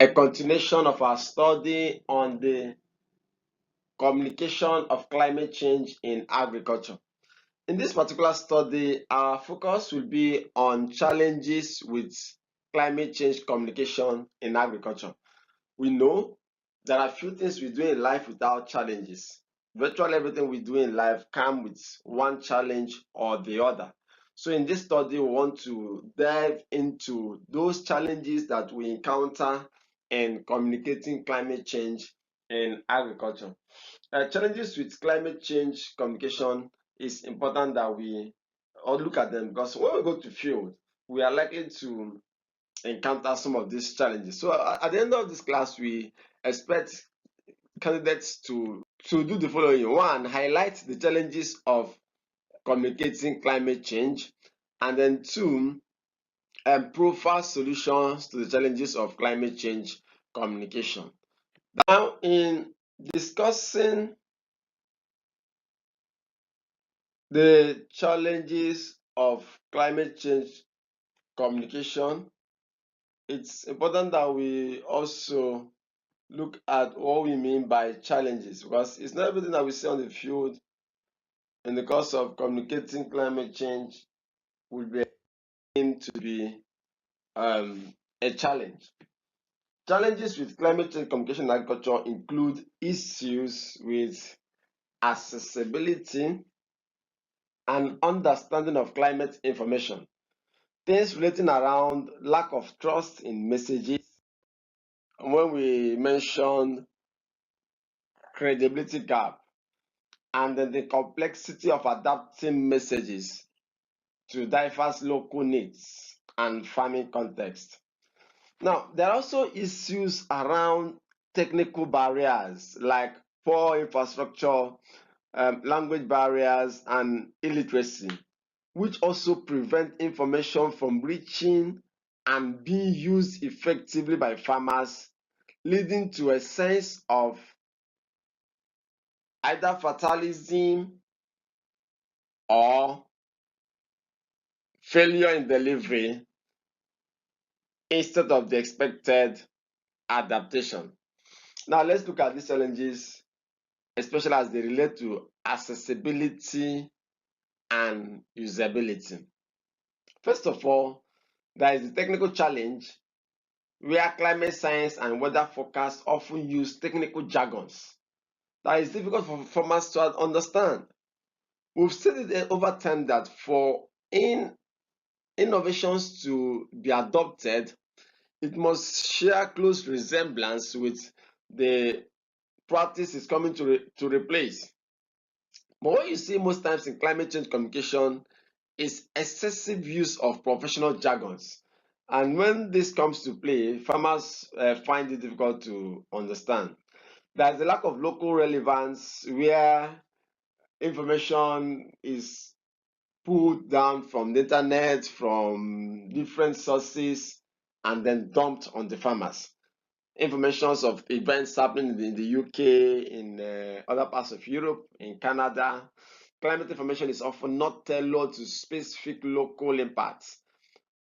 a continuation of our study on the communication of climate change in agriculture. In this particular study, our focus will be on challenges with climate change communication in agriculture. We know there are few things we do in life without challenges. Virtually everything we do in life comes with one challenge or the other. So in this study, we want to dive into those challenges that we encounter in communicating climate change in agriculture. Challenges with climate change communication is important that we all look at them, because when we go to field, we are likely to encounter some of these challenges. So at the end of this class, we expect candidates to do the following. One, highlight the challenges of communicating climate change, and then two, profile solutions to the challenges of climate change communication. Now, in discussing the challenges of climate change communication, it's important that we also look at what we mean by challenges, because it's not everything that we see on the field in the course of communicating climate change will be deemed to be a challenge. Challenges with climate change communication in agriculture include issues with accessibility and understanding of climate information, things relating around lack of trust in messages. When we mention credibility gap, and then the complexity of adapting messages to diverse local needs and farming context. Now, there are also issues around technical barriers like poor infrastructure, language barriers, and illiteracy, which also prevent information from reaching and being used effectively by farmers, leading to a sense of either fatalism or failure in delivery instead of the expected adaptation. Now, let's look at these challenges, especially as they relate to accessibility and usability. First of all, there is the technical challenge where climate science and weather forecasts often use technical jargons that is difficult for farmers to understand. We've seen it over time that for innovations to be adopted, it must share close resemblance with the practice is coming to replace. But what you see most times in climate change communication is excessive use of professional jargons. And when this comes to play, farmers find it difficult to understand. There's a lack of local relevance where information is pulled down from the internet, from different sources, and then dumped on the farmers. Informations of events happening in the UK, in other parts of Europe, in Canada. Climate information is often not tailored to specific local impacts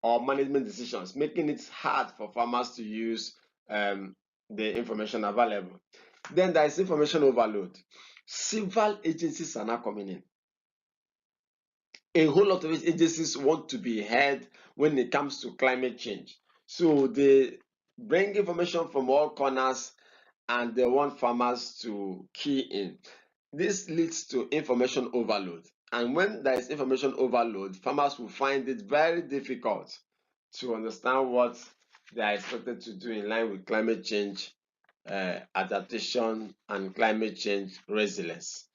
or management decisions, making it hard for farmers to use the information available. Then there is information overload. Several agencies are now coming in. A whole lot of agencies want to be heard when it comes to climate change. So they bring information from all corners and they want farmers to key in. This leads to information overload. And when there is information overload, farmers will find it very difficult to understand what they are expected to do in line with climate change adaptation and climate change resilience.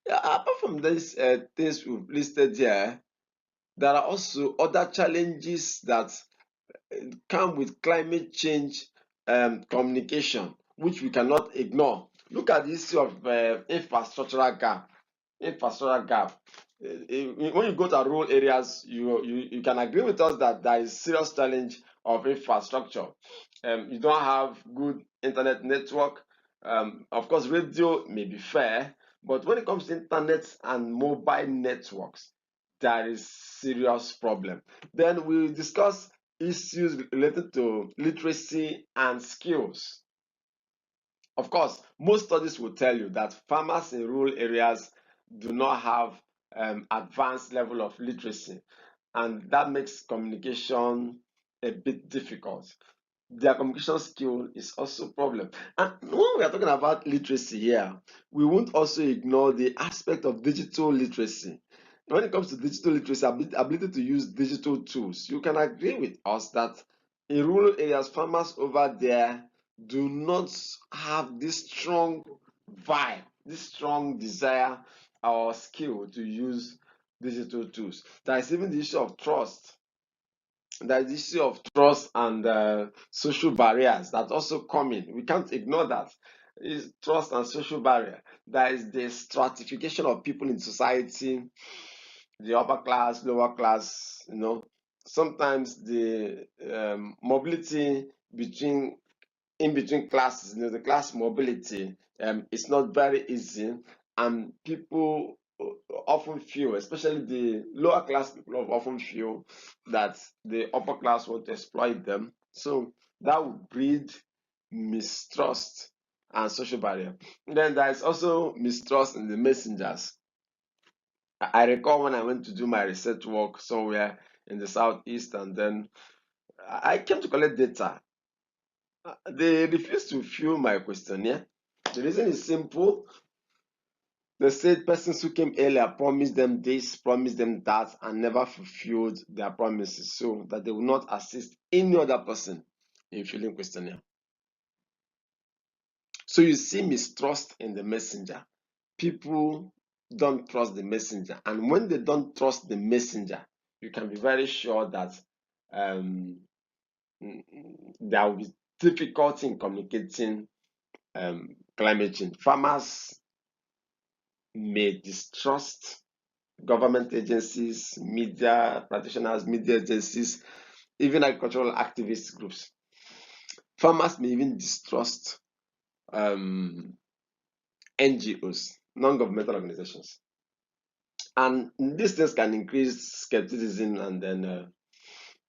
Yeah, apart from these things we've listed here, there are also other challenges that come with climate change communication, which we cannot ignore. Look at the issue of infrastructural gap. Infrastructural gap. When you go to rural areas, you can agree with us that there is serious challenge of infrastructure. You don't have good internet network. Of course, radio may be fair, but when it comes to internet and mobile networks, there is serious problem. Then we discuss issues related to literacy and skills. Of course, most studies will tell you that farmers in rural areas do not have advanced level of literacy, and that makes communication a bit difficult. Their communication skill is also a problem. And when we are talking about literacy here, we won't also ignore the aspect of digital literacy. When it comes to digital literacy, ability to use digital tools, you can agree with us that in rural areas, farmers over there do not have this strong vibe, this strong desire or skill to use digital tools. There is even the issue of trust. There is the issue of trust and social barriers that also come in. We can't ignore that. It's trust and social barrier. There is the stratification of people in society, the upper class, lower class. Sometimes the mobility between in between classes, the class mobility is not very easy, and people often feel, especially the lower class people, often feel that the upper class want to exploit them. So that would breed mistrust and social barrier. Then there is also mistrust in the messengers. I recall when I went to do my research work somewhere in the southeast, and then I came to collect data. They refused to fill my questionnaire. The reason is simple. They said persons who came earlier promised them this, promised them that, and never fulfilled their promises, so that they will not assist any other person in filling questionnaire. So you see mistrust in the messenger. People don't trust the messenger, and when they don't trust the messenger, you can be very sure that um, there will be difficulty in communicating climate change. Farmers may distrust government agencies, media practitioners, media agencies, even agricultural activist groups. Farmers may even distrust NGOs, non-governmental organizations. And these things can increase skepticism and then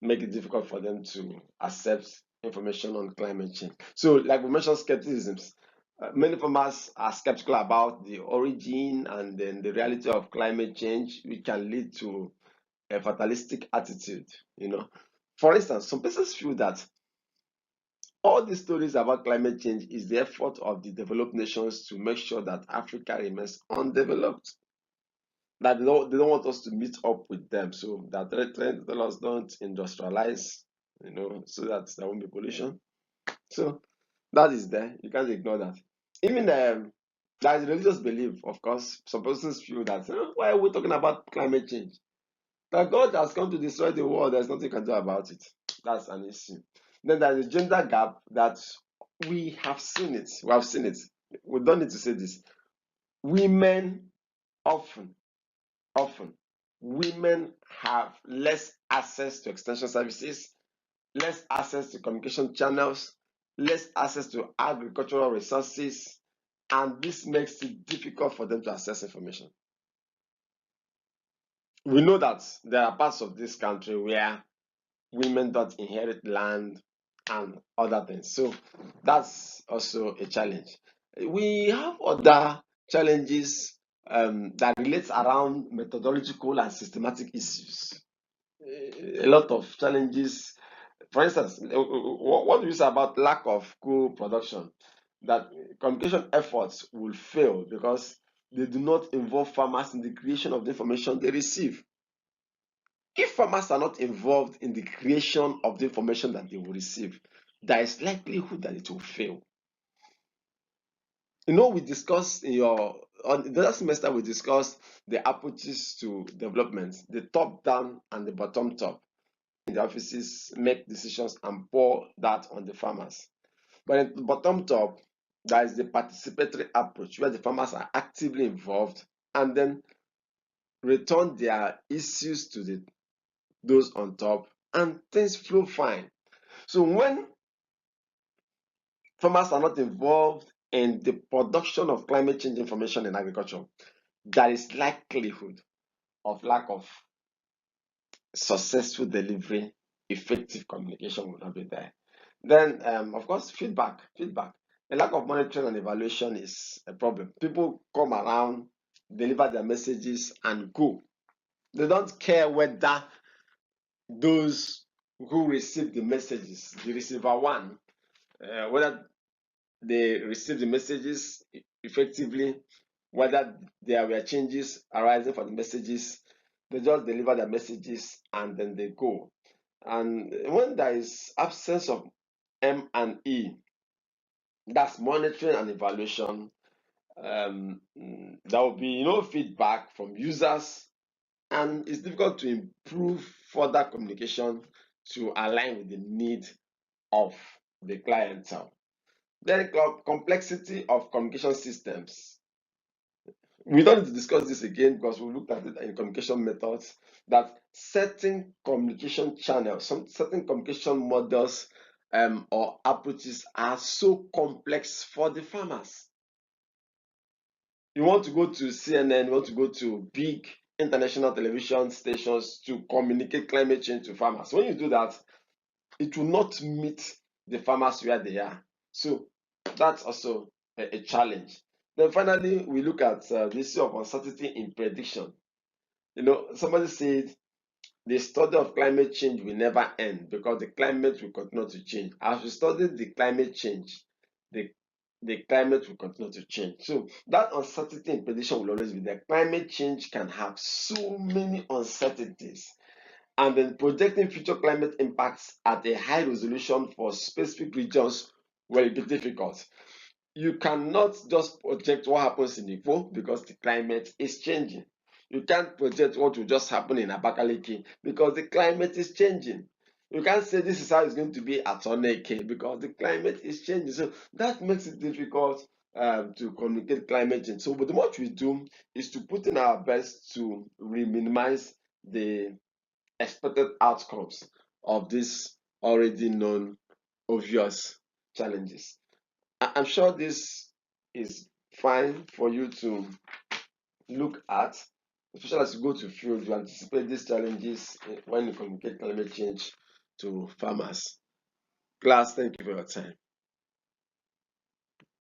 make it difficult for them to accept information on climate change. So, like we mentioned, skepticisms. Many farmers are skeptical about the origin and then the reality of climate change, which can lead to a fatalistic attitude. For instance, some persons feel that all these stories about climate change is the effort of the developed nations to make sure that Africa remains undeveloped. That they don't want us to meet up with them, so that they're trying to tell us don't industrialize, so that there won't be pollution. So that is there. You can't ignore that. Even there is religious belief, of course. Some persons feel that why are we talking about climate change? That God has come to destroy the world. There's nothing you can do about it. That's an issue. Then there's a gender gap that we have seen it. We have seen it. We don't need to say this. Women often, women have less access to extension services, less access to communication channels, less access to agricultural resources, and this makes it difficult for them to access information. We know that there are parts of this country where women don't inherit land and other things. So that's also a challenge. We have other challenges that relates around methodological and systematic issues. A lot of challenges. For instance, what do you say about lack of co-production? That communication efforts will fail because they do not involve farmers in the creation of the information they receive. If farmers are not involved in the creation of the information that they will receive, there is likelihood that it will fail. We discussed on the last semester, we discussed the approaches to development, the top down and the bottom top. The offices make decisions and pour that on the farmers. But in the bottom top, there is the participatory approach where the farmers are actively involved and then return their issues to those on top, and things flow fine. So when farmers are not involved in the production of climate change information in agriculture, there is likelihood of lack of successful delivery effective communication will not be there. Then, of course, feedback. A lack of monitoring and evaluation is a problem. People come around, deliver their messages, and go. They don't care whether those who receive the messages, the receiver one, whether they receive the messages effectively, whether there were changes arising from the messages. They just deliver their messages and then they go. And when there is absence of M&E, that's monitoring and evaluation, there will be no feedback from users, and it's difficult to improve further communication to align with the need of the clientele. Then complexity of communication systems. We don't need to discuss this again because we looked at it in communication methods, that certain communication channels, some certain communication models or approaches are so complex for the farmers. You want to go to CNN, you want to go to big international television stations to communicate climate change to farmers. When you do that, it will not meet the farmers where they are. So that's also a challenge. Then finally, we look at the issue of uncertainty in prediction. Somebody said the study of climate change will never end because the climate will continue to change. As we study the climate change, the climate will continue to change. So that uncertainty in prediction will always be there. Climate change can have so many uncertainties. And then projecting future climate impacts at a high resolution for specific regions will be difficult. You cannot just project what happens in Igbo because the climate is changing. You can't project what will just happen in Abakaliki because the climate is changing. You can't say this is how it's going to be at Oneke because the climate is changing. So that makes it difficult to communicate climate change. So, but what we do is to put in our best to minimize the expected outcomes of these already known obvious challenges. I'm sure this is fine for you to look at, especially as you go to field, you anticipate these challenges when you communicate climate change to farmers. Class, thank you for your time.